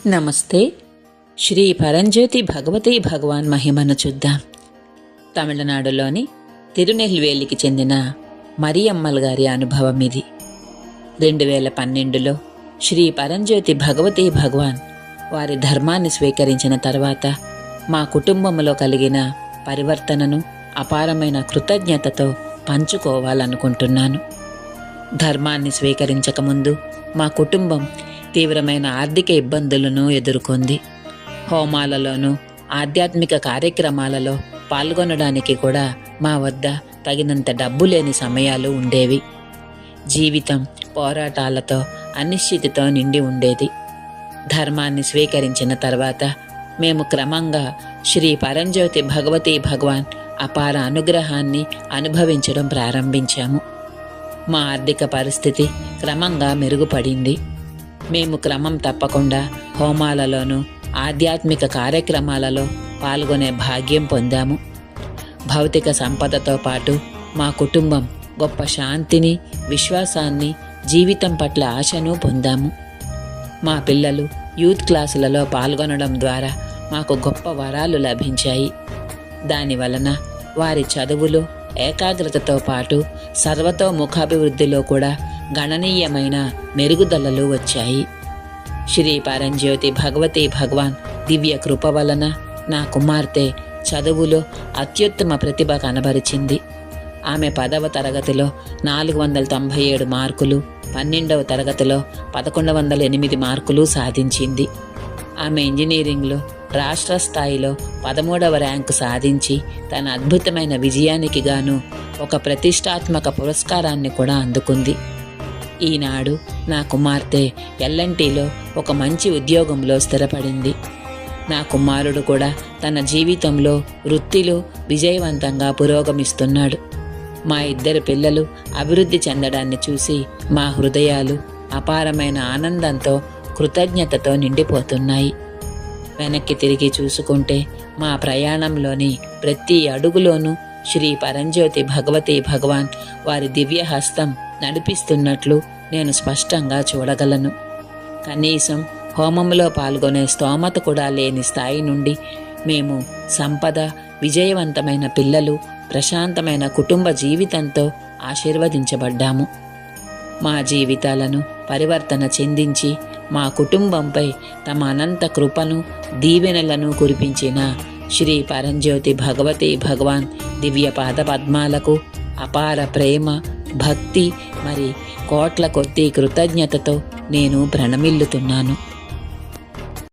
నమస్తే. శ్రీ పరంజ్యోతి భగవతీ భగవాన్ మహిమను చూద్దాం. తమిళనాడులోని తిరునెల్వేలికి చెందిన మరియమ్మల్ గారి అనుభవం ఇది. 2012లో శ్రీ పరంజ్యోతి భగవతీ భగవాన్ వారి ధర్మాన్ని స్వీకరించిన తర్వాత మా కుటుంబంలో కలిగిన పరివర్తనను అపారమైన కృతజ్ఞతతో పంచుకోవాలనుకుంటున్నాను. ధర్మాన్ని స్వీకరించకముందు మా కుటుంబం తీవ్రమైన ఆర్థిక ఇబ్బందులను ఎదుర్కొంది. హోమాలలోనూ ఆధ్యాత్మిక కార్యక్రమాలలో పాల్గొనడానికి కూడా మా వద్ద తగినంత డబ్బు లేని సమయాలు ఉండేవి. జీవితం పోరాటాలతో అనిశ్చితితో నిండి ఉండేది. ధర్మాన్ని స్వీకరించిన తర్వాత మేము క్రమంగా శ్రీ పరంజ్యోతి భగవతీ భగవాన్ అపార అనుగ్రహాన్ని అనుభవించడం ప్రారంభించాము. మా ఆర్థిక పరిస్థితి క్రమంగా మెరుగుపడింది. మేము క్రమం తప్పకుండా హోమాలలోనూ ఆధ్యాత్మిక కార్యక్రమాలలో పాల్గొనే భాగ్యం పొందాము. భౌతిక సంపదతో పాటు మా కుటుంబం గొప్ప శాంతిని, విశ్వాసాన్ని, జీవితం పట్ల ఆశను పొందాము. మా పిల్లలు యూత్ క్లాసులలో పాల్గొనడం ద్వారా మాకు గొప్ప వరాలు లభించాయి. దానివలన వారి చదువులు, ఏకాగ్రతతో పాటు సర్వతోముఖాభివృద్ధిలో కూడా గణనీయమైన మెరుగుదలలు వచ్చాయి. శ్రీ పరంజ్యోతి భగవతీ భగవాన్ దివ్య కృప వలన నా కుమార్తె చదువులో అత్యుత్తమ ప్రతిభ కనబరిచింది. ఆమె 10వ తరగతిలో 497 మార్కులు, 12వ తరగతిలో 1108 మార్కులు సాధించింది. ఆమె ఇంజనీరింగ్లో రాష్ట్ర స్థాయిలో 13వ ర్యాంకు సాధించి తన అద్భుతమైన విజయానికి గాను ఒక ప్రతిష్టాత్మక పురస్కారాన్ని కూడా అందుకుంది. ఈనాడు నా కుమార్తె ఎల్ఎన్టీలో ఒక మంచి ఉద్యోగంలో స్థిరపడింది. నా కుమారుడు కూడా తన జీవితంలో, వృత్తిలో విజయవంతంగా పురోగమిస్తున్నాడు. మా ఇద్దరు పిల్లలు అభివృద్ధి చెందడాన్ని చూసి మా హృదయాలు అపారమైన ఆనందంతో, కృతజ్ఞతతో నిండిపోతున్నాయి. వెనక్కి తిరిగి చూసుకుంటే మా ప్రయాణంలోని ప్రతి అడుగులోనూ శ్రీ పరంజ్యోతి భగవతీ భగవాన్ వారి దివ్య హస్తం నడిపిస్తున్నట్లు నేను స్పష్టంగా చూడగలను. కనీసం హోమంలో పాల్గొనే స్తోమత కూడా లేని స్థాయి నుండి మేము సంపద, విజయవంతమైన పిల్లలు, ప్రశాంతమైన కుటుంబ జీవితంతో ఆశీర్వదించబడ్డాము. మా జీవితాలను పరివర్తన చెందించి మా కుటుంబంపై తమ అనంత కృపను, దీవెనలను కురిపించిన శ్రీ పరంజ్యోతి భగవతీ భగవాన్ దివ్య పాద పద్మాలకు అపార ప్రేమ, భక్తి మరి కోట్ల కొద్దీ కృతజ్ఞతతో నేను ప్రణమిల్లుతున్నాను.